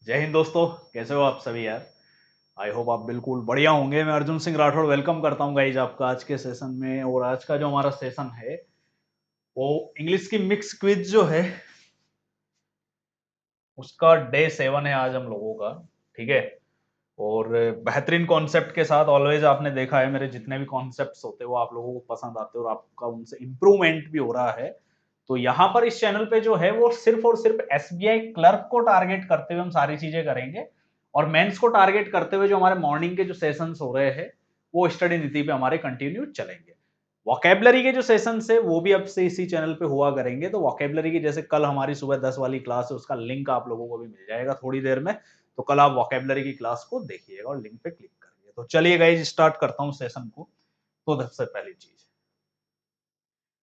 जय हिंद दोस्तों। कैसे हो आप सभी यार। आई होप आप बिल्कुल बढ़िया होंगे। मैं अर्जुन सिंह राठौड़ वेलकम करता हूँ गाइज आपका आज के सेशन में। और आज का जो हमारा सेशन है वो इंग्लिश की मिक्स क्विज जो है उसका डे 7 है आज हम लोगों का। ठीक है। और बेहतरीन कॉन्सेप्ट के साथ ऑलवेज आपने देखा है मेरे जितने भी कॉन्सेप्ट्स होते हैं वो आप लोगों को पसंद आते हैं और आपका उनसे इम्प्रूवमेंट भी हो रहा है। तो यहाँ पर इस चैनल पे जो है वो सिर्फ और सिर्फ एसबीआई क्लर्क को टारगेट करते हुए हम सारी चीजें करेंगे। और मेंस को टारगेट करते हुए जो हमारे मॉर्निंग के जो सेशंस हो रहे हैं वो स्टडी नीति पे हमारे कंटिन्यू चलेंगे। वोकेबलरी के जो सेशंस है वो भी अब से इसी चैनल पे हुआ करेंगे। तो वोकेबलरी की जैसे कल हमारी सुबह 10 वाली क्लास है उसका लिंक आप लोगों को भी मिल जाएगा थोड़ी देर में। तो कल आप वोकेबलरी की क्लास को देखिएगा और लिंक पे क्लिक करिए। तो चलिए गाइज स्टार्ट करता हूँ सेशन को। तो सबसे पहली चीज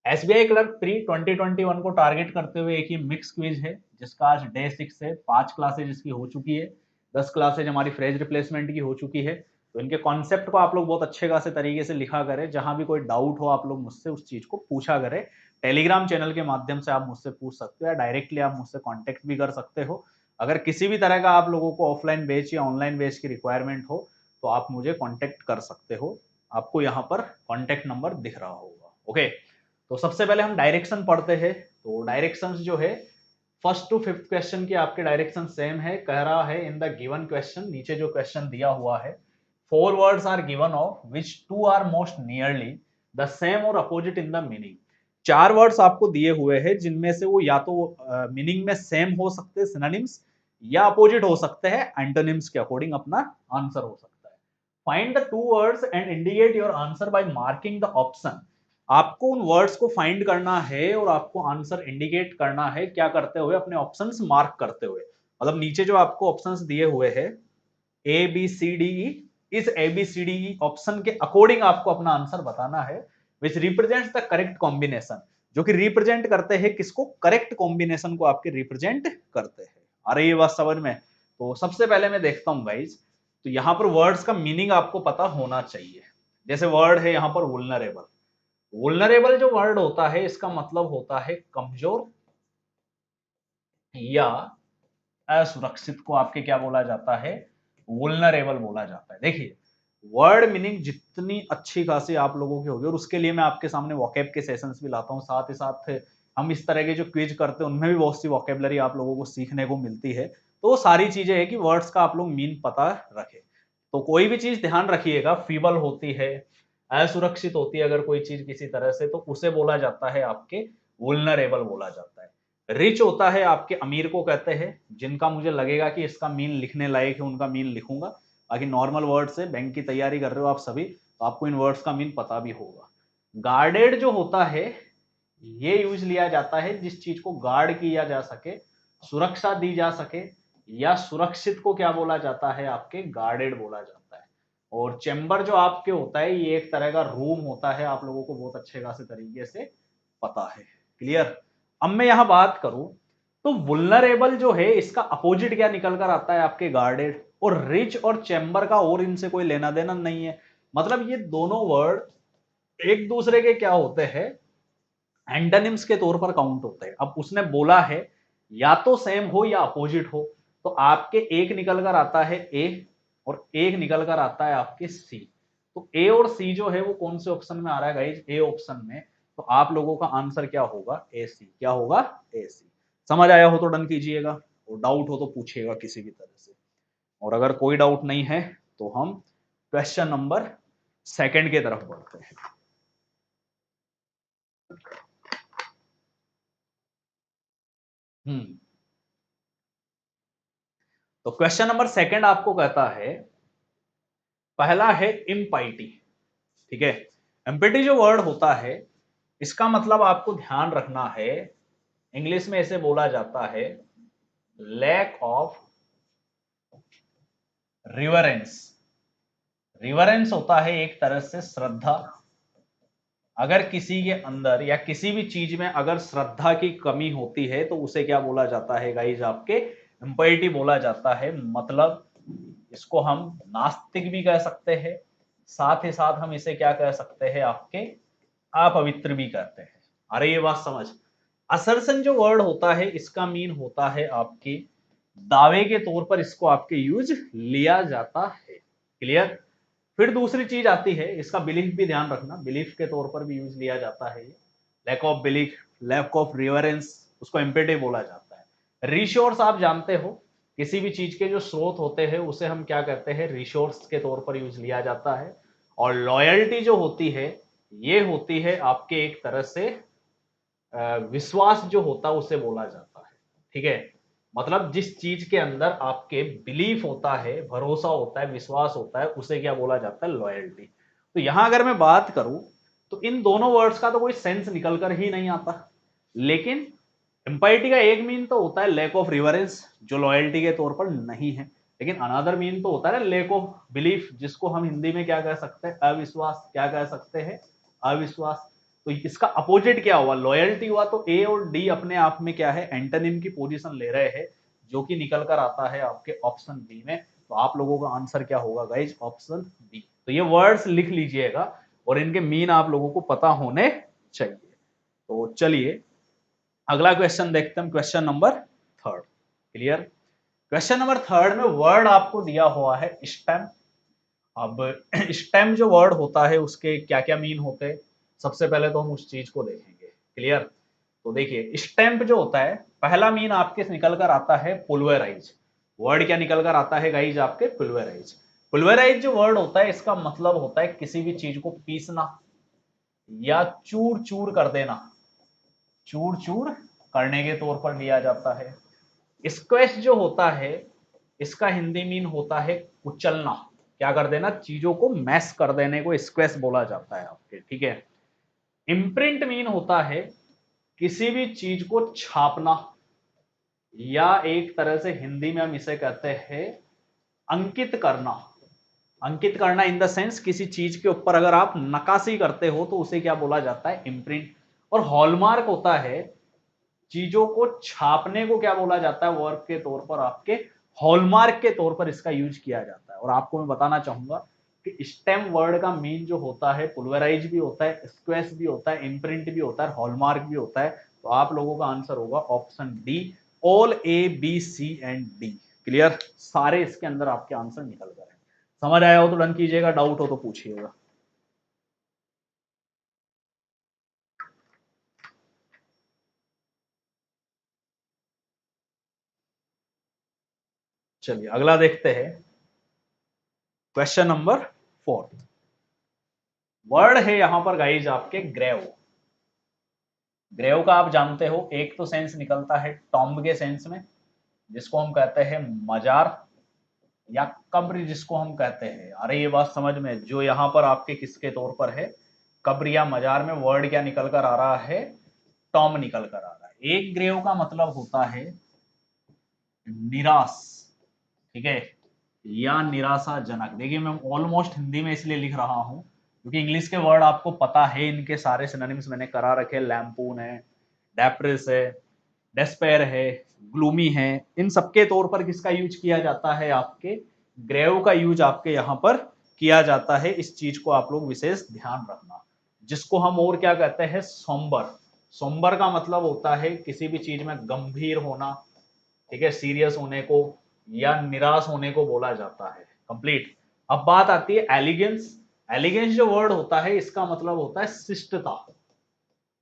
एसबीआई क्लर्क प्री 2021 को टारगेट करते हुए एक ही मिक्स क्विज है जिसका आज डे 6 है। 5 क्लासेज इसकी हो चुकी है। 10 क्लासेज हमारी फ्रेज रिप्लेसमेंट की हो चुकी है। तो इनके कॉन्सेप्ट को आप लोग बहुत अच्छे खासे तरीके से लिखा करें। जहां भी कोई डाउट हो आप लोग मुझसे उस चीज को पूछा करें। टेलीग्राम चैनल के माध्यम से आप मुझसे पूछ सकते हो या डायरेक्टली आप मुझसे कॉन्टेक्ट भी कर सकते हो। अगर किसी भी तरह का आप लोगों को ऑफलाइन बेच या ऑनलाइन बेच की रिक्वायरमेंट हो तो आप मुझे कॉन्टेक्ट कर सकते हो। आपको यहाँ पर कॉन्टेक्ट नंबर दिख रहा होगा। ओके। तो सबसे पहले हम डायरेक्शन पढ़ते हैं। तो डायरेक्शंस जो है फर्स्ट टू फिफ्थ क्वेश्चन की आपके डायरेक्शन सेम है। कह रहा है इन द गिवन क्वेश्चन, नीचे जो क्वेश्चन दिया हुआ है, 4 words are given of which 2 are most nearly the same और opposite in the meaning. 4 words आपको दिए हुए हैं जिनमें से वो या तो मीनिंग में सेम हो सकते हैं सिनोनिम्स या अपोजिट हो सकते हैं एंटोनिम्स के अकॉर्डिंग अपना आंसर हो सकता है। Find the two words and indicate your answer by marking the option. आपको उन वर्ड्स को फाइंड करना है और आपको आंसर इंडिकेट करना है क्या करते हुए, अपने ऑप्शंस मार्क करते हुए। मतलब नीचे जो आपको ऑप्शंस दिए हुए हैं ए बी सी डी ई, इस A B C D E option के अकॉर्डिंग आपको अपना आंसर बताना है which represents the correct combination, जो कि रिप्रेजेंट करते हैं किसको, करेक्ट कॉम्बिनेशन को आपके रिप्रेजेंट करते हैं। आ रही है बात समझ में। तो सबसे पहले मैं देखता हूं गाइज। तो यहां पर वर्ड्स का मीनिंग आपको पता होना चाहिए। जैसे वर्ड है यहां पर वुलनरेबल। वुलनरेबल जो वर्ड होता है इसका मतलब होता है कमजोर या असुरक्षित को आपके क्या बोला जाता है, वुलनरेबल बोला जाता है। देखिए वर्ड मीनिंग जितनी अच्छी खासी आप लोगों की होगी, और उसके लिए मैं आपके सामने वोकैब के सेशंस भी लाता हूँ, साथ ही साथ हम इस तरह के जो क्विज करते हैं उनमें भी बहुत सी वोकेबलरी आप लोगों को सीखने को मिलती है। तो वो सारी चीजें है कि वर्ड्स का आप लोग मीन पता रखें। तो कोई भी चीज ध्यान रखिएगा, फीबल होती है, असुरक्षित होती है अगर कोई चीज किसी तरह से, तो उसे बोला जाता है आपके वुलनरेबल बोला जाता है। रिच होता है आपके अमीर को कहते हैं, जिनका मुझे लगेगा कि इसका मीन लिखने लायक है उनका मीन लिखूंगा। बाकी नॉर्मल वर्ड से बैंक की तैयारी कर रहे हो आप सभी तो आपको इन वर्ड्स का मीन पता भी होगा। गार्डेड जो होता है ये यूज लिया जाता है जिस चीज को गार्ड किया जा सके, सुरक्षा दी जा सके, या सुरक्षित को क्या बोला जाता है, आपके गार्डेड बोला जाता है। और चेंबर जो आपके होता है ये एक तरह का रूम होता है, आप लोगों को बहुत अच्छे खासे तरीके से पता है। क्लियर। अब मैं यहां बात करूं तो वुलनरेबल जो है इसका अपोजिट क्या निकल कर आता है, आपके गार्डेड। और रिच और चेंबर का और इनसे कोई लेना देना नहीं है। मतलब ये दोनों वर्ड एक दूसरे के क्या होते हैं, एंटोनिम्स के तौर पर काउंट होते हैं। अब उसने बोला है या तो सेम हो या अपोजिट हो। तो आपके एक निकल कर आता है ए और एक निकल कर आता है आपके सी। तो ए और सी जो है वो कौन से ऑप्शन में आ रहा है गाइज, ए ऑप्शन में। तो आप लोगों का आंसर क्या होगा, ए सी। क्या होगा, ए सी। समझ आया हो तो डन कीजिएगा, और डाउट हो तो पूछिएगा किसी भी तरह से। और अगर कोई डाउट नहीं है तो हम क्वेश्चन नंबर सेकंड की तरफ बढ़ते हैं। हम्म। तो क्वेश्चन नंबर सेकंड आपको कहता है, पहला है इम्पाइटी। ठीक है। एम्पिटी जो वर्ड होता है इसका मतलब आपको ध्यान रखना है, इंग्लिश में इसे बोला जाता है लैक ऑफ रिवरेंस। रिवरेंस होता है एक तरह से श्रद्धा। अगर किसी के अंदर या किसी भी चीज में अगर श्रद्धा की कमी होती है तो उसे क्या बोला जाता है गाइज, आपके इम्पाइटी बोला जाता है। मतलब इसको हम नास्तिक भी कह सकते हैं, साथ ही साथ हम इसे क्या कह सकते हैं, आपके अपवित्र भी कहते हैं। अरे ये बात समझ। असर्शन जो वर्ड होता है इसका मीन होता है आपकी दावे के तौर पर इसको आपके यूज लिया जाता है। क्लियर। फिर दूसरी चीज आती है, इसका बिलीफ भी ध्यान रखना, बिलीफ के तौर पर भी यूज लिया जाता है ये। Lack of belief, lack of reverence, उसको इम्पेटिव बोला जाता है। रिशोर्स आप जानते हो, किसी भी चीज के जो स्रोत होते हैं उसे हम क्या कहते हैं, रिशोर्स के तौर पर यूज लिया जाता है। और लॉयल्टी जो होती है, ये होती है आपके एक तरह से विश्वास जो होता है उसे बोला जाता है। ठीक है, मतलब जिस चीज के अंदर आपके बिलीफ होता है, भरोसा होता है, विश्वास होता है, उसे क्या बोला जाता है, लॉयल्टी। तो यहां अगर मैं बात करूं तो इन दोनों वर्ड्स का तो कोई सेंस निकल कर ही नहीं आता, लेकिन एम्पाइटी का एक मीन तो होता है लैक ऑफ रिवरेंस, जो लॉयल्टी के तौर पर नहीं है, लेकिन अनदर मीन तो होता है लैक ऑफ बिलीफ, जिसको हम हिंदी में क्या कह सकते हैं, अविश्वास। क्या कह सकते हैं, अविश्वास। तो इसका अपोजिट क्या हुआ, लॉयल्टी हुआ। तो ए और डी अपने आप में क्या है, एंटोनिम की पोजीशन ले रहे हैं, जो कि निकल कर आता है आपके ऑप्शन बी में। तो आप लोगों का आंसर क्या होगा गाइज, ऑप्शन बी। तो ये वर्ड्स लिख लीजिएगा और इनके मीन आप लोगों को पता होने चाहिए। तो चलिए अगला क्वेश्चन देखते हैं, question number third. Clear. Question number third में वर्ड आपको दिया हुआ है स्टेम। अब स्टेम जो वर्ड होता है उसके क्या क्या मीन होते हैं, सबसे पहले तो हम उस चीज को देखेंगे। क्लियर। तो देखिए स्टेम्प जो होता है, पहला मीन आपके निकल कर आता है पुलवेराइज। वर्ड क्या निकल कर आता है गाइज, आपके पुलवेराइज। पुलवेराइज जो वर्ड होता है इसका मतलब होता है किसी भी चीज को पीसना या चूर चूर कर देना, चूर चूर करने के तौर पर लिया जाता है। स्क्वैश जो होता है, इसका हिंदी मीन होता है कुचलना, क्या कर देना, चीजों को मैश कर देने को स्क्वैश बोला जाता है आपके। ठीक है। इम्प्रिंट मीन होता है किसी भी चीज को छापना, या एक तरह से हिंदी में हम इसे कहते हैं अंकित करना। अंकित करना इन द सेंस किसी चीज के ऊपर अगर आप नक्काशी करते हो तो उसे क्या बोला जाता है, इम्प्रिंट। और हॉलमार्क होता है चीजों को छापने को क्या बोला जाता है, वर्क के तौर पर आपके हॉलमार्क के तौर पर इसका यूज किया जाता है। और आपको मैं बताना चाहूंगा कि स्टेम वर्ड का मीन जो होता है, पुलवेराइज भी होता है, स्क्वैश भी होता है, इम्प्रिंट भी होता है, हॉलमार्क भी होता है। तो आप लोगों का आंसर होगा option D, all A B C and D. Clear, सारे इसके अंदर आपके आंसर निकल गए हैं। समझ आया हो तो डन कीजिएगा, डाउट हो तो पूछिएगा। चलिए अगला देखते हैं, क्वेश्चन नंबर फोर्थ। वर्ड है यहां पर गाइज आपके ग्रेव। ग्रेव का आप जानते हो, एक तो सेंस निकलता है टॉम्ब के सेंस में, जिसको हम कहते हैं मजार, या कब्र जिसको हम कहते हैं। अरे ये बात समझ में, जो यहाँ पर आपके किसके तौर पर है, कब्र या मजार में वर्ड क्या निकल कर आ रहा है, टॉम निकल कर आ रहा है। एक ग्रेव का मतलब होता है निराश। ठीक है, या निराशाजनक। देखिए मैं ऑलमोस्ट हिंदी में इसलिए लिख रहा हूं क्योंकि इंग्लिश के वर्ड आपको पता है, इनके सारे सिनोनिम्स मैंने करा रखे, लैम्पून है, डेप्रेस है, डेस्पेयर है, ग्लूमी है। इन सबके तौर पर किसका यूज किया जाता है, आपके ग्रेव का यूज आपके यहाँ पर किया जाता है। इस चीज को आप लोग विशेष ध्यान रखना, जिसको हम और क्या कहते हैं, सोम्बर। सोम्बर का मतलब होता है किसी भी चीज में गंभीर होना, ठीक है, सीरियस होने को या निराश होने को बोला जाता है। कंप्लीट। अब बात आती है एलिगेंस। एलिगेंस जो वर्ड होता है इसका मतलब होता है शिष्टता।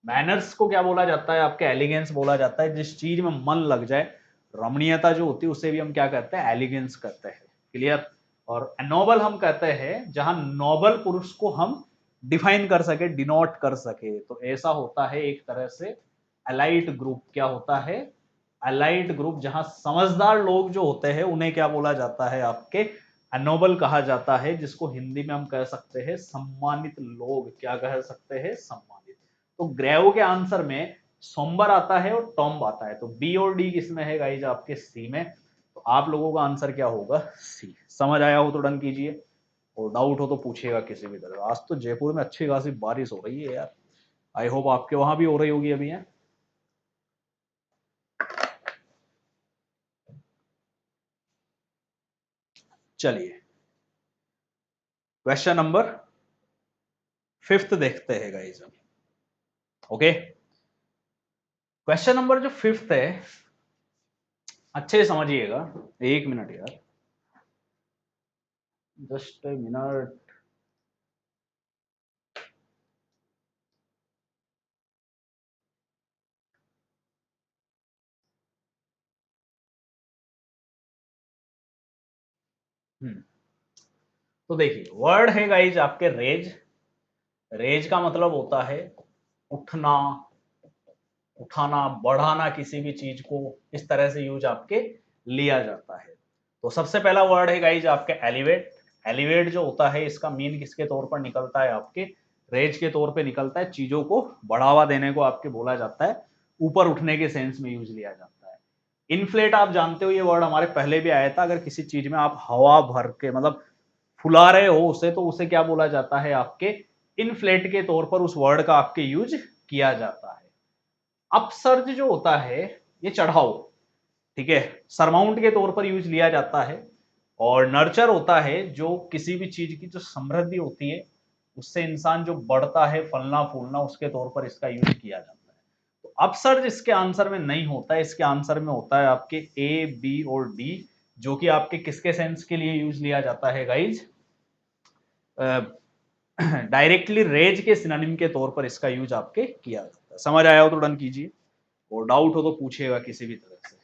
मैनर्स को क्या बोला जाता है, आपके एलिगेंस बोला जाता है। जिस चीज में मन लग जाए, रमणीयता जो होती है उसे भी हम क्या कहते हैं, एलिगेंस कहते हैं। क्लियर। और नोबल हम कहते हैं जहां नोबल पुरुष को हम डिफाइन कर सके, डिनोट कर सके। तो ऐसा होता है एक तरह से अलाइट ग्रुप। क्या होता है, अलाइट ग्रुप। जहां समझदार लोग जो होते हैं उन्हें क्या बोला जाता है, आपके नोबल कहा जाता है, जिसको हिंदी में हम कह सकते हैं सम्मानित लोग। क्या कह सकते हैं, सम्मानित। तो ग्रेव के आंसर में सोम्बर आता है और टॉम्ब आता है। तो बी और डी किसमें है गाइज, आपके सी में। तो आप लोगों का आंसर क्या होगा, सी। समझ आया हो तो डन कीजिए, और डाउट हो तो पूछिएगा किसी भी तरह। आज तो जयपुर में अच्छी खासी बारिश हो रही है यार, आई होप आपके वहां भी हो रही होगी अभी है। चलिए क्वेश्चन नंबर फिफ्थ देखते हैं गाइज। ओके, क्वेश्चन नंबर जो फिफ्थ है, अच्छे से समझिएगा, 1 मिनट यार, जस्ट ए मिनट। तो देखिए वर्ड है गाइज आपके रेज। रेज का मतलब होता है उठना, उठाना, बढ़ाना, किसी भी चीज को इस तरह से यूज आपके लिया जाता है। तो सबसे पहला वर्ड है गाइज आपके एलिवेट। एलिवेट जो होता है इसका मीन किसके तौर पर निकलता है, आपके रेज के तौर पे निकलता है। चीजों को बढ़ावा देने को आपके बोला जाता है, ऊपर उठने के सेंस में यूज लिया जाता है। इन्फ्लेट आप जानते हो, ये वर्ड हमारे पहले भी आया था। अगर किसी चीज में आप हवा भर के मतलब फुला रहे हो उसे, तो उसे क्या बोला जाता है, आपके इन्फ्लेट के तौर पर उस वर्ड का आपके यूज किया जाता है। अपसर्ज जो होता है ये चढ़ाओ, ठीक है, सरमाउंट के तौर पर यूज लिया जाता है। और नर्चर होता है जो किसी भी चीज की जो समृद्धि होती है, उससे इंसान जो बढ़ता है, फलना फूलना, उसके तौर पर इसका यूज किया जाता है। तो अपसर्ज इसके आंसर में नहीं होता है, इसके आंसर में होता है आपके ए, बी और डी, जो कि आपके किसके सेंस के लिए यूज लिया जाता है गाइज, डायरेक्टली रेज के सिनोनिम के तौर पर इसका यूज आपके किया जाता है। समझ आया हो तो डन कीजिए, और डाउट हो तो पूछिएगा किसी भी तरह से।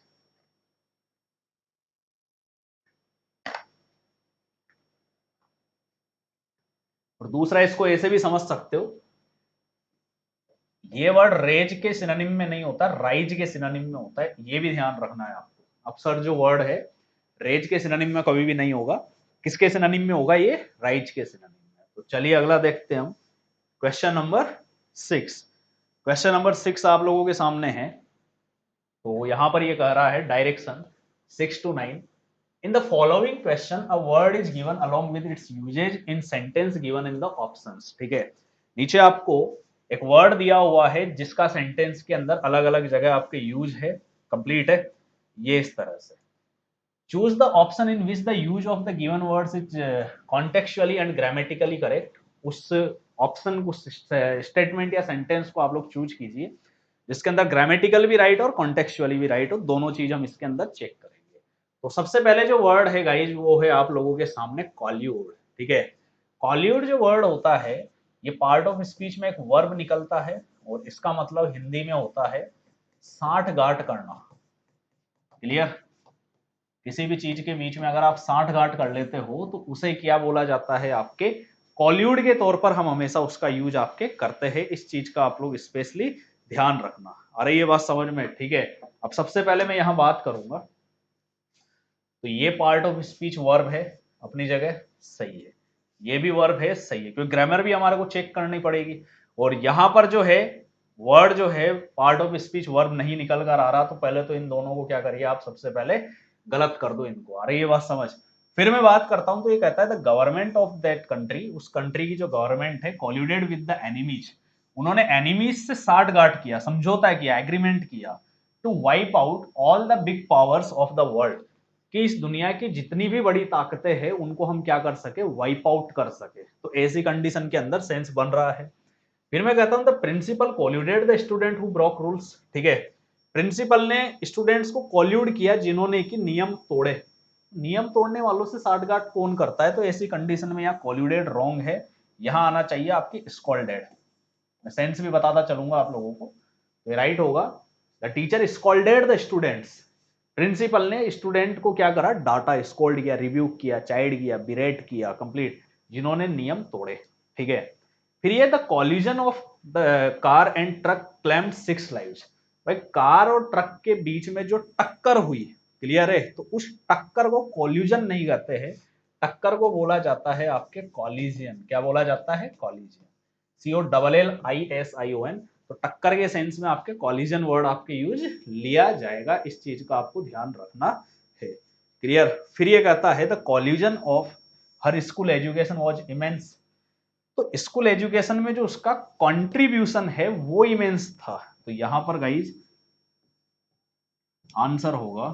और दूसरा इसको ऐसे भी समझ सकते हो, ये वर्ड रेज के सिनोनिम में नहीं होता, राइज के सिनोनिम में होता है, ये भी ध्यान रखना है आपको। अपसर जो वर्ड है रेज के सिनोनिम में कभी भी नहीं होगा, किसके सिनोनिम में होगा, ये राइज के सिनोनिम में। तो चलिए अगला देखते हैं हम, क्वेश्चन नंबर 6। क्वेश्चन नंबर 6 आप लोगों के सामने है। तो यहां पर ये कह रहा है direction 6 to 9, in the following question a word is given along with its usage in sentence given in the options। ठीक है, नीचे आपको एक वर्ड दिया हुआ है जिसका सेंटेंस के अंदर अलग अलग जगह आपके यूज है, कंप्लीट है, ये इस तरह से। Choose the option in which the use of the given words is contextually and grammatically correct. उस ऑप्शन को, स्टेटमेंट या सेंटेंस को आप लोग चूज कीजिए जिसके अंदर ग्रामेटिकल भी राइट और कॉन्टेक्चुअली भी राइट हो, दोनों चीज हम इसके अंदर चेक करेंगे। तो सबसे पहले जो वर्ड है गाइज वो है आप लोगों के सामने कॉल्यूड। ठीक है, कॉल्यूड जो वर्ड होता है ये पार्ट ऑफ स्पीच में एक वर्ब निकलता है, और इसका मतलब हिंदी में होता है साठ गांठ करना। क्लियर, किसी भी चीज के बीच में अगर आप साठ गांठ कर लेते हो तो उसे क्या बोला जाता है, आपके कॉल्यूड के तौर पर हम हमेशा उसका यूज आपके करते हैं। इस चीज का आप लोग स्पेशली ध्यान रखना। अरे ये बात समझ में, ठीक है। अब सबसे पहले मैं यहां बात करूंगा, तो ये पार्ट ऑफ स्पीच वर्ब है, अपनी जगह सही है, ये भी वर्ब है, सही है, क्योंकि ग्रामर भी हमारे को चेक करनी पड़ेगी। और यहां पर जो है वर्ड जो है पार्ट ऑफ स्पीच वर्ब नहीं निकल कर आ रहा, तो पहले तो इन दोनों को क्या करिए आप, सबसे पहले गलत कर दो इनको। अरे ये बात समझ, फिर मैं बात करता हूं, तो ये कहता है the government of that country, उस कंट्री की जो गवर्नमेंट है, कोल्यूडेड विद द एनिमीज, उन्होंने एनिमीज से साठ गांठ किया, समझौता किया, एग्रीमेंट किया, to wipe out all the big powers of the world, कि इस दुनिया की जितनी भी बड़ी ताकतें हैं उनको हम क्या कर सके, वाइप आउट कर सके। तो ऐसी कंडीशन के अंदर सेंस बन रहा है। फिर मैं कहता हूं the principal colluded the student who broke rules. ठीक है, प्रिंसिपल ने स्टूडेंट्स को कोल्यूड किया जिन्होंने कि नियम तोड़े। नियम तोड़ने वालों से साठगांठ कौन करता है, तो ऐसी कंडीशन में यहाँ कोल्यूडेड रॉन्ग है, यहां आना चाहिए आपकी स्कॉल्डेड। मैं सेंस भी बताता चलूंगा आप लोगों को, तो राइट होगा the teacher scolded the students. Principal ने स्टूडेंट को क्या करा, डाटा, स्कोल्ड किया, रिव्यू किया, चाइड किया, बिरेट किया, कंप्लीट, जिन्होंने नियम तोड़े। ठीक है, फिर ये the collision of the car and truck claimed 6 lives. भाई कार और ट्रक के बीच में जो टक्कर हुई, क्लियर है, तो उस टक्कर को कॉल्यूजन नहीं कहते हैं, टक्कर को बोला जाता है आपके कॉलिजियन। क्या बोला जाता है, कॉलिजियन, COLLISION। तो टक्कर के सेंस में आपके कॉलिजन वर्ड आपके यूज लिया जाएगा, इस चीज का आपको ध्यान रखना है। क्लियर, फिर ये कहता है the collusion of her school education was immense. तो स्कूल एजुकेशन में जो उसका कंट्रीब्यूशन है वो इमेंस था। तो यहां पर गाइज आंसर होगा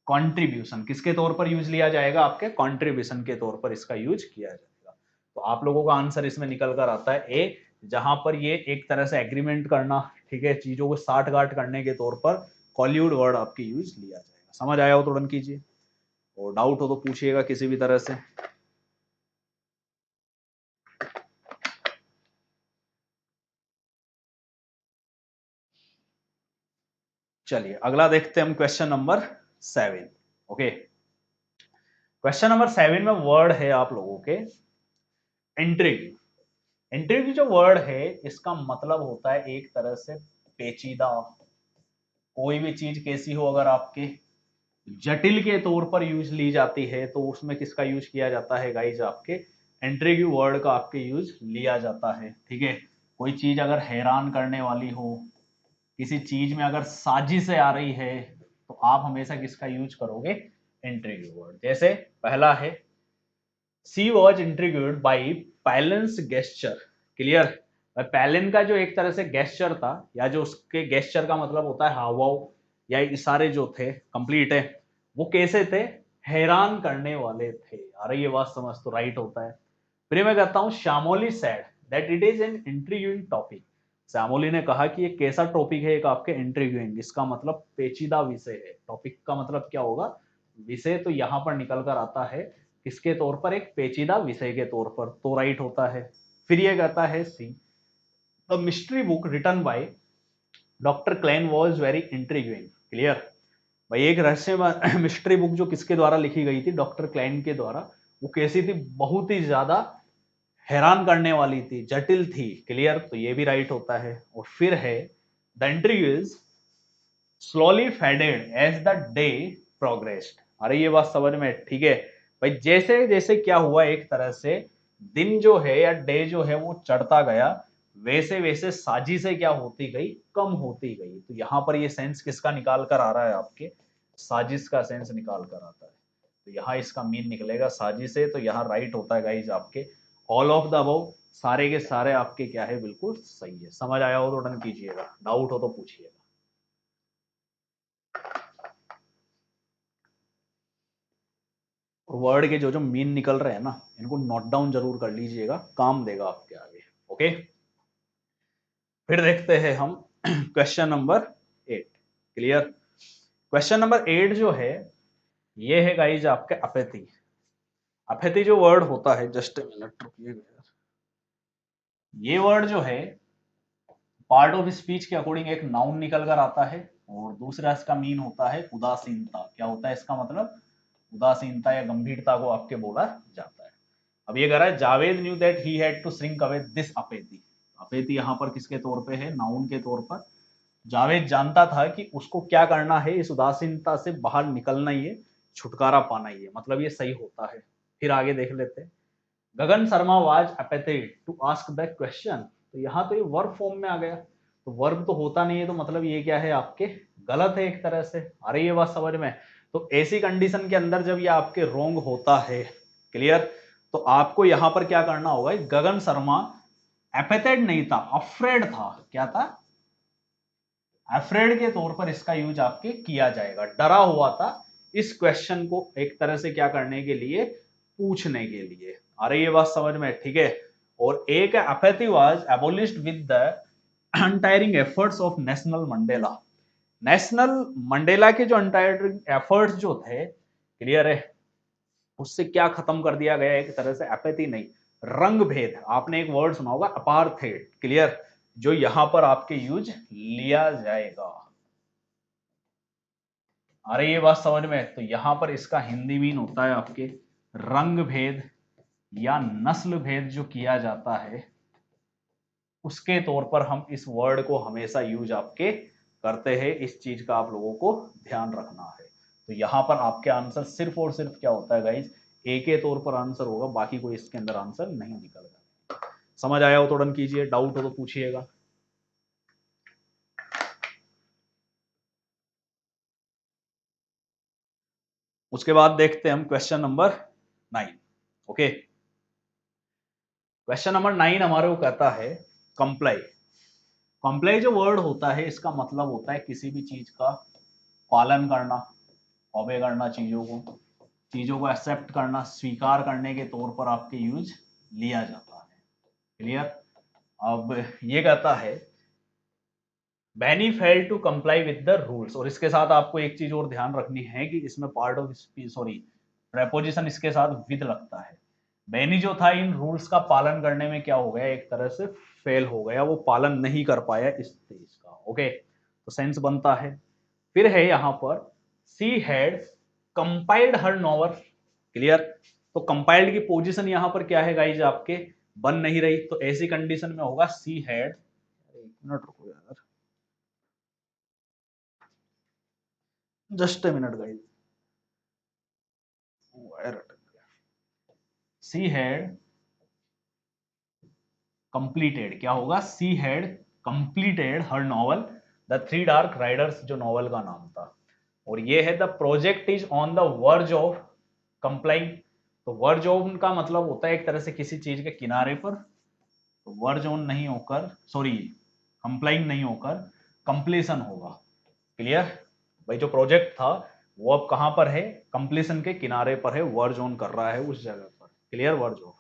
कंट्रीब्यूशन। किसके तौर पर यूज लिया जाएगा, आपके कंट्रीब्यूशन के तौर पर इसका यूज किया जाएगा। तो आप लोगों का आंसर इसमें निकल कर आता है ए, जहां पर ये एक तरह से एग्रीमेंट करना, ठीक है, चीजों को साठ गांठ करने के तौर पर कॉल्यूड वर्ड आपके यूज लिया जाएगा। समझ आया हो तो डन कीजिए, और डाउट हो तो पूछिएगा किसी भी तरह से। चलिए अगला देखते हैं हम, question number 7। Okay, question number 7 में वर्ड है आप लोगों के इंट्रिग। इंट्रिग जो वर्ड है इसका मतलब होता है एक तरह से पेचीदा। कोई भी चीज कैसी हो, अगर आपके जटिल के तौर पर यूज ली जाती है तो उसमें किसका यूज किया जाता है गाइज, आपके इंट्रिग वर्ड का आपके यूज लिया जाता है। ठीक है, कोई चीज अगर हैरान करने वाली हो, किसी चीज में अगर साजिश आ रही है, तो आप हमेशा किसका यूज करोगे, इंट्रिग वर्ड। जैसे पहला है, सी वॉज इंट्रिग्यूड बाई पैलेंस गेस्चर। क्लियर, पैलेन का जो एक तरह से गेस्चर था, या जो उसके गेस्चर का मतलब होता है हाव भाव या इशारे जो थे, कंप्लीट है, वो कैसे थे, हैरान करने वाले थे। अरे ये बात समझ तो राइट होता है। फिर मैं कहता हूँ, Shyamoli said that it is an intriguing topic. Shyamoli ने कहा कि ये कैसा टॉपिक है, एक आपके इंट्रिग्यूइंग, इसका मतलब पेचीदा विषय है। टॉपिक का मतलब क्या होगा, विषय, तो यहां पर निकल कर आता है किसके तौर पर, एक पेचीदा विषय के तौर पर, तो राइट होता है। फिर ये कहता है see, the mystery book written by doctor Klein was very intriguing. Clear, भाई एक रहस्य मिस्ट्री बुक जो किसके द्वारा लिखी गई थी, डॉक्टर क्लेन के द्वारा, वो कैसी थी, बहुत ही ज्यादा हैरान करने वाली थी, जटिल थी। क्लियर, तो ये भी राइट होता है। और फिर है, the entries slowly faded as the day progressed. अरे ये बात समझ में, ठीक है भाई, जैसे जैसे क्या हुआ, एक तरह से दिन जो है या डे जो है वो चढ़ता गया, वैसे वैसे साजिशें क्या होती गई, कम होती गई। तो यहाँ पर ये सेंस किसका निकाल कर आ रहा है, आपके साजिश का सेंस निकाल कर आता है। तो यहाँ इसका मीन निकलेगा साजिशें, तो यहाँ राइट होता है गाइज आपके ऑल ऑफ द अबव, सारे के सारे आपके क्या है, बिल्कुल सही है। समझ आया हो तो डन कीजिएगा, डाउट हो तो पूछिएगा। वर्ड के जो जो मीन निकल रहे हैं ना, इनको नोट डाउन जरूर कर लीजिएगा, काम देगा आपके आगे। ओके, फिर देखते हैं हम question number 8। Clear, question number 8 जो है, ये है गाइज आपके अपेथी। अपेथी जो वर्ड होता है, जस्ट मिनट रुकिएगा, ये वर्ड जो है पार्ट ऑफ स्पीच के अकॉर्डिंग एक नाउन निकल कर आता है, और दूसरा इसका मीन होता है उदासीनता। क्या होता है इसका मतलब, उदासीनता या गंभीरता को आपके बोला जाता है। अब ये कह रहा है, Javed knew that he had to shrink away this apathy. Apathy यहाँ पर किसके तौर पे है, नाउन के तौर पर। जावेद जानता था कि उसको क्या करना है, इस उदासीनता से बाहर निकलना ही है, छुटकारा पाना ही है, मतलब ये सही होता है। फिर आगे देख लेते हैं, Gagan Sharma was apathetic to ask the question. तो यहाँ तो ये वर्ब फॉर्म में आ गया, तो वर्ब तो होता नहीं है, तो मतलब ये क्या है आपके, गलत है एक तरह से। अरे ये बात समझ में, तो ऐसी कंडीशन के अंदर जब ये आपके रोंग होता है, क्लियर, तो आपको यहां पर क्या करना होगा, गगन शर्मा एपेथेड नहीं था, अफ्रेड था। क्या था, अफ्रेड के तौर पर इसका यूज आपके किया जाएगा, डरा हुआ था इस क्वेश्चन को एक तरह से क्या करने के लिए, पूछने के लिए। अरे ये बात समझ में, ठीक है। और एक apathy was abolished with the untiring efforts of Nelson Mandela. Nelson Mandela के जो अनटायरिंग एफर्ट्स जो थे, क्लियर है, उससे क्या खत्म कर दिया गया, एक तरह से अपैथी नहीं, रंग भेद। आपने एक वर्ड सुना होगा अपार्थेड, क्लियर, जो यहां पर आपके यूज लिया जाएगा। अरे ये बात समझ में, तो यहां पर इसका हिंदी मीन होता है आपके रंग भेद या नस्ल भेद जो किया जाता है, उसके तौर पर हम इस वर्ड को हमेशा यूज आपके करते हैं। इस चीज का आप लोगों को ध्यान रखना है। तो यहां पर आपके आंसर सिर्फ और सिर्फ क्या होता है गाइज, ए के तौर पर आंसर होगा, बाकी कोई इसके अंदर आंसर नहीं निकलेगा। समझ आया हो तो डन कीजिए, डाउट हो तो पूछिएगा। उसके बाद देखते हैं हम question number 9। Okay, question number 9 हमारे को कहता है कंप्लाई। कंप्लाई जो वर्ड होता है, इसका मतलब होता है किसी भी चीज का पालन करना, ऑबे करना, चीजों को एक्सेप्ट करना, स्वीकार करने के तौर पर आपके यूज लिया जाता है। क्लियर, अब ये कहता है Benny fail to comply with the rules. और इसके साथ आपको एक चीज और ध्यान रखनी है कि इसमें part of speech, sorry, preposition इसके साथ विद लगता है। बैनी जो था इन रूल्स का पालन करने में क्या हो गया, एक तरह से फेल हो गया, वो पालन नहीं कर पाया इस चीज का। ओके, तो सेंस बनता है। फिर है यहां पर she had compiled her novel. Clear. तो कंपाइल्ड की पोजीशन यहां पर क्या है गाइज, आपके बन नहीं रही, तो ऐसी कंडीशन में होगा सी हैड, एक मिनट रुको यार, just a minute guys, she had completed, क्या होगा, she had completed her novel the three dark Riders, जो नॉवल का नाम था। और ये है the project is on the verge of complying. तो वर्ज ऑन का मतलब होता है एक तरह से किसी चीज के किनारे पर, तो वर्ज ऑन नहीं होकर, सॉरी, कंप्लाइंग नहीं होकर कंप्लीशन होगा। क्लियर। भाई जो प्रोजेक्ट था वो अब कहां पर है, कंप्लीशन के किनारे पर है, वर्ज ऑन कर रहा है उस जगह पर। Clear, verge of.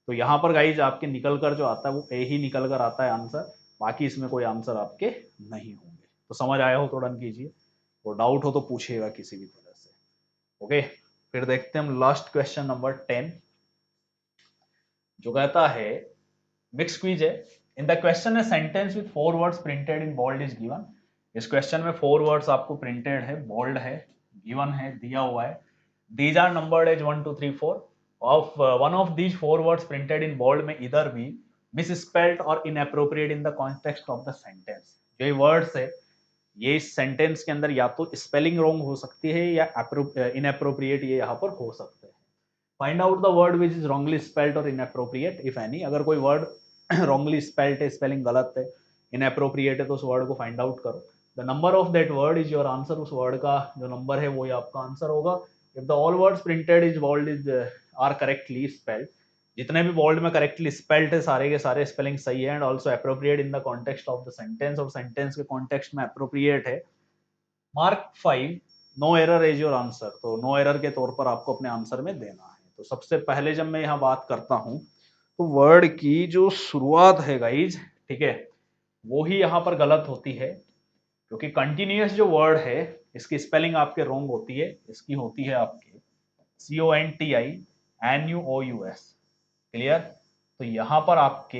तो यहाँ पर गाइज आपके निकल कर जो आता है वो ए ही निकल कर आता है आंसर, बाकी इसमें कोई आंसर आपके नहीं होंगे। तो समझ आया हो तो डन कीजिए, और डाउट हो तो पूछिएगा किसी भी तरह से। ओके, फिर देखते हैं हम लास्ट क्वेश्चन नंबर 10, जो कहता है, मिक्स क्विज है। इन द क्वेश्चन है sentence with 4 words printed in bold is given. इस क्वेश्चन में 4 वर्ड्स आपको प्रिंटेड है, बोल्ड है, गिवन है, दिया हुआ है। These are numbered as 1 2 3 4 of one of these 4 words printed in bold may either be misspelled or inappropriate in the context of the sentence। जो ये वर्ड्स है ये इस सेंटेंस के अंदर या तो स्पेलिंग रॉन्ग हो सकती है या इनअप्रोप्रिएट ये यहाँ पर हो सकते हैं। Find out the word which is wrongly spelled और इनअप्रोप्रिएट इफ एनी। अगर कोई वर्ड रॉन्गली स्पेल्ड है, स्पेलिंग गलत है, इनअप्रोप्रिएट है, तो उस वर्ड को फाइंड आउट करो। The number of that word is your answer. उस वर्ड का जो नंबर है वो ही आपका आंसर होगा। If the all words printed is bold is are correctly spelled, जितने भी बोल्ड में करेक्टली स्पेल्ड है सारे के सारे स्पेलिंग सही है, and also appropriate in the context of the sentence, और सेंटेंस के कॉन्टेक्स्ट में अप्रोप्रिएट है। Mark 5 no error is your answer. तो नो एरर के तौर पर आपको अपने आंसर में देना है। तो सबसे पहले जब मैं यहाँ बात करता हूँ तो वर्ड की जो शुरुआत है गाइज, ठीक है, वो ही यहाँ पर गलत होती है, क्योंकि कंटिन्यूअस जो वर्ड है इसकी स्पेलिंग आपके रॉन्ग होती है। इसकी होती है आपके CONTINUOUS। क्लियर। तो यहाँ पर आपके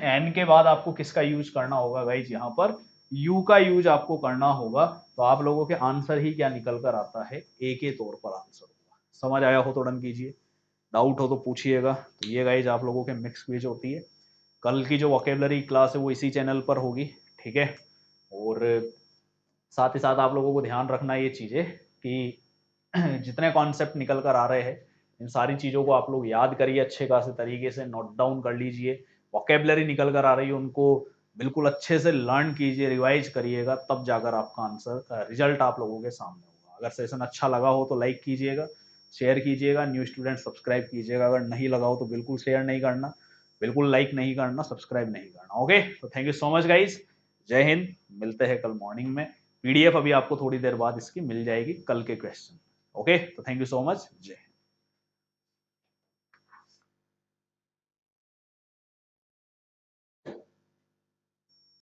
एन के बाद आपको किसका यूज करना होगा गाइज, यहाँ पर यू का यूज आपको करना होगा। तो आप लोगों के आंसर ही क्या निकल कर आता है, ए के तौर पर आंसर होगा। समझ आया हो तो डन कीजिए, डाउट हो तो पूछिएगा। तो ये गाइज आप लोगों के मिक्स क्विज होती है। कल की जो वोकेबलरी क्लास है वो इसी चैनल पर होगी, ठीक है। और साथ ही साथ आप लोगों को ध्यान रखना ये चीजें कि जितने कॉन्सेप्ट निकल कर आ रहे हैं इन सारी चीजों को आप लोग याद करिए, अच्छे खासे तरीके से नोट डाउन कर लीजिए। वोकेबलरी निकल कर आ रही है उनको बिल्कुल अच्छे से लर्न कीजिए, रिवाइज करिएगा, तब जाकर आपका आंसर रिजल्ट आप लोगों के सामने होगा। अगर सेशन अच्छा लगा हो तो लाइक कीजिएगा, शेयर कीजिएगा, न्यू स्टूडेंट सब्सक्राइब कीजिएगा। अगर नहीं लगा हो तो बिल्कुल शेयर नहीं करना, बिल्कुल लाइक नहीं करना, सब्सक्राइब नहीं करना। ओके, तो thank you so much guys, जय हिंद। मिलते हैं कल मॉर्निंग में। पीडीएफ अभी आपको थोड़ी देर बाद इसकी मिल जाएगी कल के क्वेश्चन। ओके, तो थैंक यू सो मच, जय।